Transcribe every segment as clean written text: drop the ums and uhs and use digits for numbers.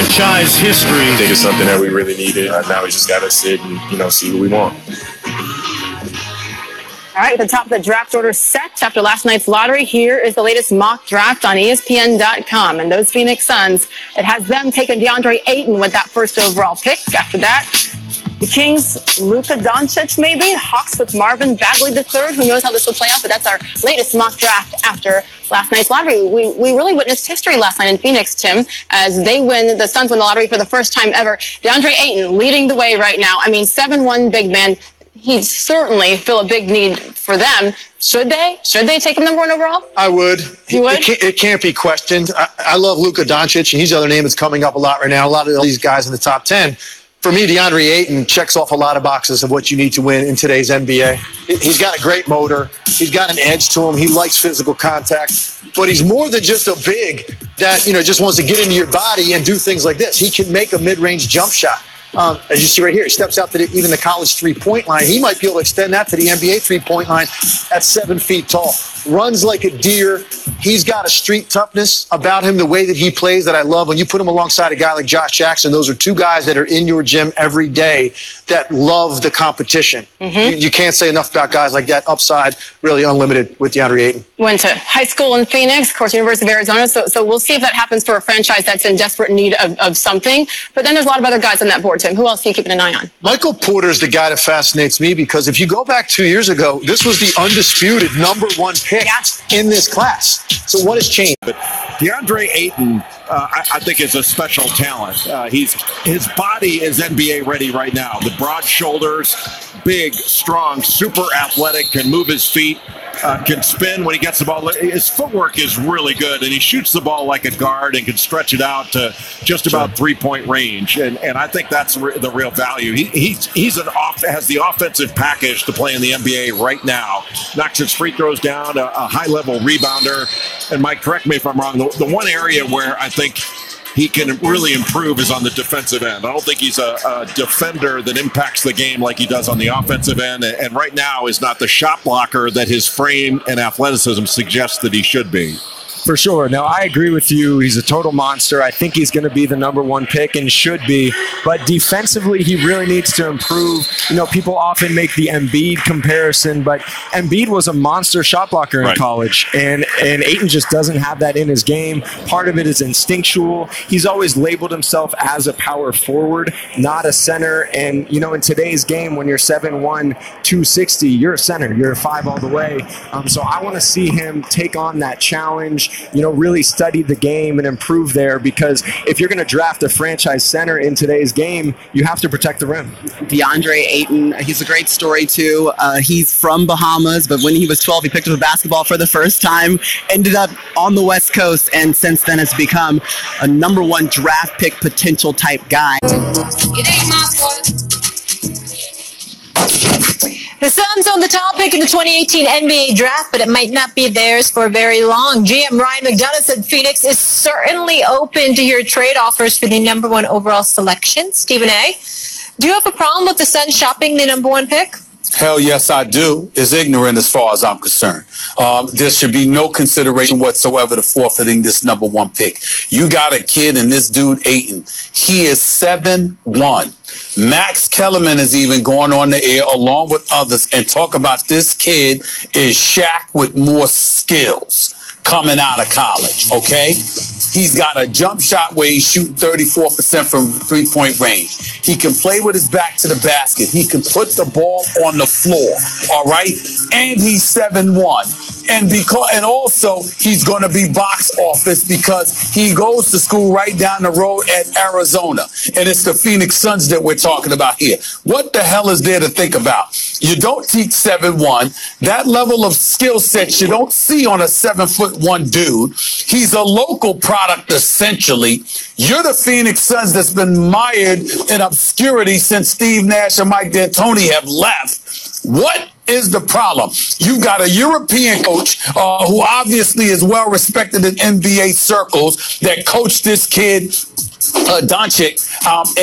franchise history. I think it's something that we really needed. Now we just got to sit and, see who we want. All right, at the top of the draft order set after last night's lottery, here is the latest mock draft on ESPN.com. And those Phoenix Suns, it has them taking DeAndre Ayton with that first overall pick. After that, the Kings, Luka, Doncic maybe. Hawks with Marvin Bagley III. Who knows how this will play out, but that's our latest mock draft after last night's lottery. We really witnessed history last night in Phoenix, Tim, as the Suns win the lottery for the first time ever. DeAndre Ayton leading the way right now. I mean, 7'1" big man. He'd certainly feel a big need for them. Should they? Should they take him number 1 overall? I would. You would? It can't be questioned. I love Luka Doncic, and he's the other name that's coming up a lot right now. A lot of these guys in the top 10. For me, DeAndre Ayton checks off a lot of boxes of what you need to win in today's NBA. He's got a great motor. He's got an edge to him. He likes physical contact. But he's more than just a big that, just wants to get into your body and do things like this. He can make a mid-range jump shot. As you see right here, he steps out to even the college three-point line. He might be able to extend that to the NBA three-point line at 7 feet tall. Runs like a deer. He's got a street toughness about him, the way that he plays that I love. When you put him alongside a guy like Josh Jackson, those are two guys that are in your gym every day that love the competition. Mm-hmm. You can't say enough about guys like that. Upside, really unlimited with DeAndre Ayton. Went to high school in Phoenix, of course, University of Arizona. So we'll see if that happens for a franchise that's in desperate need of something. But then there's a lot of other guys on that board, Tim. Who else are you keeping an eye on? Michael Porter's the guy that fascinates me because if you go back 2 years ago, this was the undisputed number 1 pick in this class. So what has changed? But DeAndre Ayton, I think, is a special talent. His body is NBA ready right now. The broad shoulders, big, strong, super athletic, can move his feet, can spin when he gets the ball. His footwork is really good, and he shoots the ball like a guard and can stretch it out to just about three-point range. And I think that's the real value. He's has the offensive package to play in the NBA right now. Knocks his free throws down, a high-level rebounder. And Mike, correct me if I'm wrong, the one area where I think he can really improve is on the defensive end. I don't think he's a defender that impacts the game like he does on the offensive end, and right now is not the shot blocker that his frame and athleticism suggests that he should be. For sure. No, I agree with you. He's a total monster. I think he's going to be the number 1 pick and should be. But defensively, he really needs to improve. People often make the Embiid comparison, but Embiid was a monster shot blocker in college. And Ayton just doesn't have that in his game. Part of it is instinctual. He's always labeled himself as a power forward, not a center. And, in today's game, when you're 7'1", 260, you're a center. You're a 5 all the way. So I want to see him take on that challenge. Really study the game and improve there, because if you're going to draft a franchise center in today's game, you have to protect the rim. DeAndre Ayton, he's a great story too. He's from Bahamas, but when he was 12, he picked up a basketball for the first time, ended up on the West Coast, and since then has become a number 1 draft pick potential type guy. It ain't my fault. The Suns own the top pick in the 2018 NBA Draft, but it might not be theirs for very long. GM Ryan McDonough said Phoenix is certainly open to hear trade offers for the number 1 overall selection. Stephen A., do you have a problem with the Suns shopping the number 1 pick? Hell yes, I do. It's ignorant as far as I'm concerned. There should be no consideration whatsoever to forfeiting this number 1 pick. You got a kid, and this dude, Ayton, he is 7'1". Max Kellerman is even going on the air along with others and talk about this kid is Shaq with more skills coming out of college, okay? He's got a jump shot where he's shooting 34% from three-point range. He can play with his back to the basket. He can put the ball on the floor, all right? And he's 7'1". And also he's going to be box office because he goes to school right down the road at Arizona. And it's the Phoenix Suns that we're talking about here. What the hell is there to think about? You don't teach 7'1". That level of skill set you don't see on a 7'1" dude. He's a local product, essentially. You're the Phoenix Suns that's been mired in obscurity since Steve Nash and Mike D'Antoni have left. What is the problem? You got a European coach who obviously is well respected in NBA circles that coached this kid, Doncic,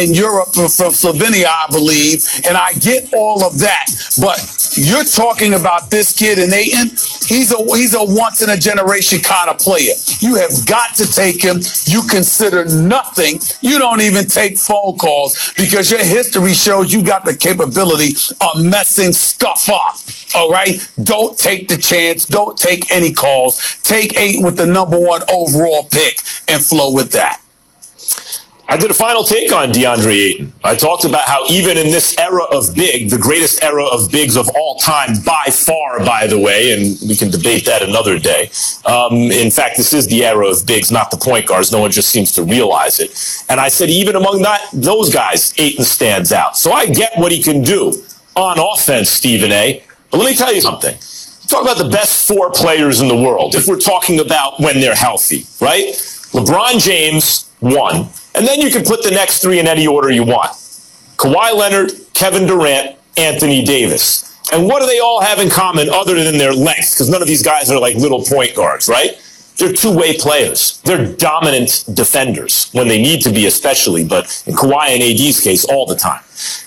in Europe from Slovenia, I believe, and I get all of that. But You're talking about this kid in Ayton. He's a once in a generation kind of player. You have got to take him. You consider nothing. You don't even take phone calls because your history shows you got the capability of messing stuff up. All right? Don't take the chance. Don't take any calls. Take Ayton with the #1 overall pick and flow with that. I did a final take on DeAndre Ayton. I talked about how even in this era of big, the greatest era of bigs of all time by far, by the way, and we can debate that another day. In fact, this is the era of bigs, not the point guards. No one just seems to realize it. And I said even among those guys, Ayton stands out. So I get what he can do on offense, Stephen A. But let me tell you something. Talk about the best 4 players in the world, if we're talking about when they're healthy, right? LeBron James, 1. And then you can put the next 3 in any order you want. Kawhi Leonard, Kevin Durant, Anthony Davis. And what do they all have in common other than their length? Because none of these guys are like little point guards, right? They're two-way players. They're dominant defenders when they need to be especially, but in Kawhi and AD's case, all the time.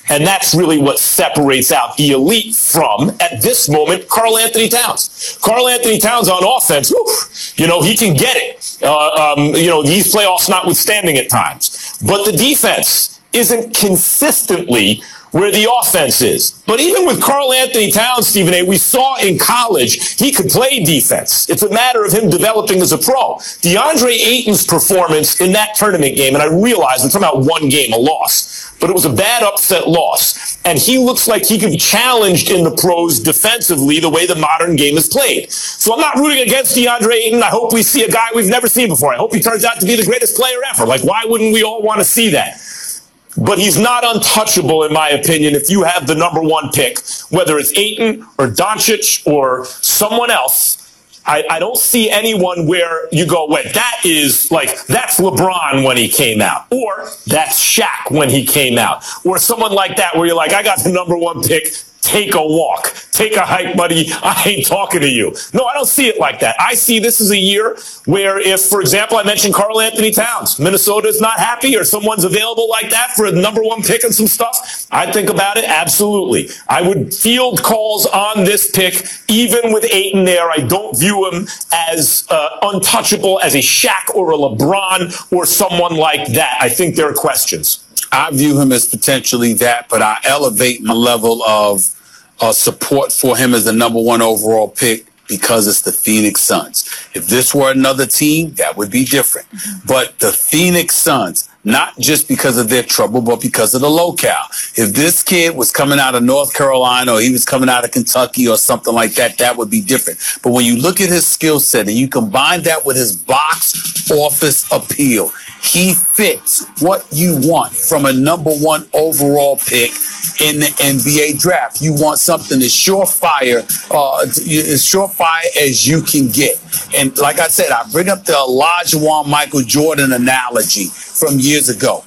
And that's really what separates out the elite from, at this moment, Karl Anthony Towns. Karl Anthony Towns on offense, he can get it. These playoffs notwithstanding at times. But the defense isn't consistently where the offense is. But even with Karl Anthony Towns, Stephen A., we saw in college he could play defense. It's a matter of him developing as a pro. DeAndre Ayton's performance in that tournament game, and I realize it's about one game, a loss, but it was a bad upset loss. And he looks like he could be challenged in the pros defensively the way the modern game is played. So I'm not rooting against DeAndre Ayton. I hope we see a guy we've never seen before. I hope he turns out to be the greatest player ever. Like, why wouldn't we all want to see that? But he's not untouchable, in my opinion, if you have the #1 pick, whether it's Ayton or Doncic or someone else. I don't see anyone where you go, wait, that's LeBron when he came out, or that's Shaq when he came out, or someone like that where you're like, I got the #1 pick. Take a walk. Take a hike, buddy. I ain't talking to you. No, I don't see it like that. I see this as a year where if, for example, I mentioned Karl Anthony Towns, Minnesota's not happy or someone's available like that for a #1 pick and some stuff, I'd think about it. Absolutely. I would field calls on this pick, even with Ayton there. I don't view him as untouchable as a Shaq or a LeBron or someone like that. I think there are questions. I view him as potentially that, but I elevate my level of support for him as the #1 overall pick because it's the Phoenix Suns. If this were another team, that would be different. But the Phoenix Suns, not just because of their trouble, but because of the locale. If this kid was coming out of North Carolina or he was coming out of Kentucky or something like that, that would be different. But when you look at his skill set and you combine that with his box office appeal, he fits what you want from a #1 overall pick in the NBA draft. You want something as surefire as you can get. And like I said, I bring up the Olajuwon Michael Jordan analogy from years ago.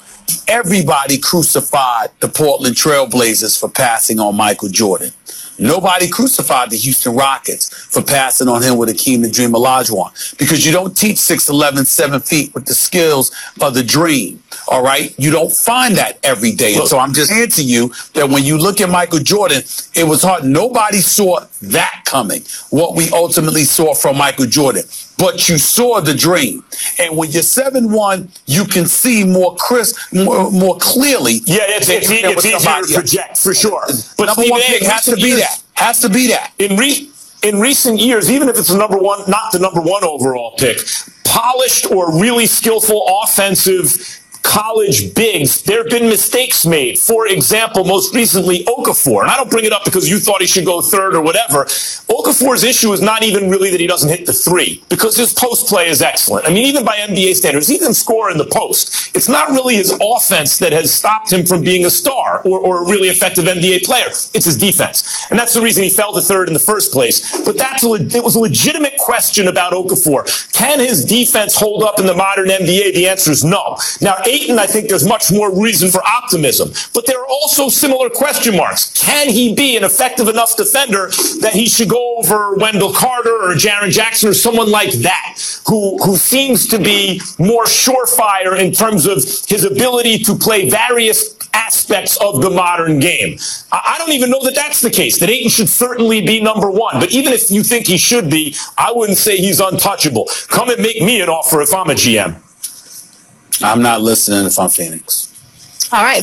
Everybody crucified the Portland Trailblazers for passing on Michael Jordan. Nobody crucified the Houston Rockets for passing on him with Akeem the Dream Olajuwon, because you don't teach 6'11", 7 feet with the skills of the dream. All right. You don't find that every day. And so I'm just saying to you that when you look at Michael Jordan, it was hard. Nobody saw that coming, what we ultimately saw from Michael Jordan. But you saw the dream. And when you're 7'1", you can see more clearly. Yeah, it's easier to project, for sure. But #1 pick has to be that. Has to be that. In recent years, even if it's the #1, not the #1 overall pick, polished or really skillful offensive college bigs, there have been mistakes made. For example, most recently, Okafor. And I don't bring it up because you thought he should go third or whatever. Okafor's issue is not even really that he doesn't hit the three, because his post play is excellent. I mean, even by NBA standards, he can score in the post. It's not really his offense that has stopped him from being a star or a really effective NBA player. It's his defense. And that's the reason he fell to third in the first place. But it was a legitimate question about Okafor. Can his defense hold up in the modern NBA? The answer is no. Now, Ayton, I think there's much more reason for optimism. But there are also similar question marks. Can he be an effective enough defender that he should go over Wendell Carter or Jaren Jackson or someone like that, who seems to be more surefire in terms of his ability to play various aspects of the modern game. I don't even know that that's the case, that Ayton should certainly be number one. But even if you think he should be, I wouldn't say he's untouchable. Come and make me an offer if I'm a GM. I'm not listening if I'm Phoenix. All right.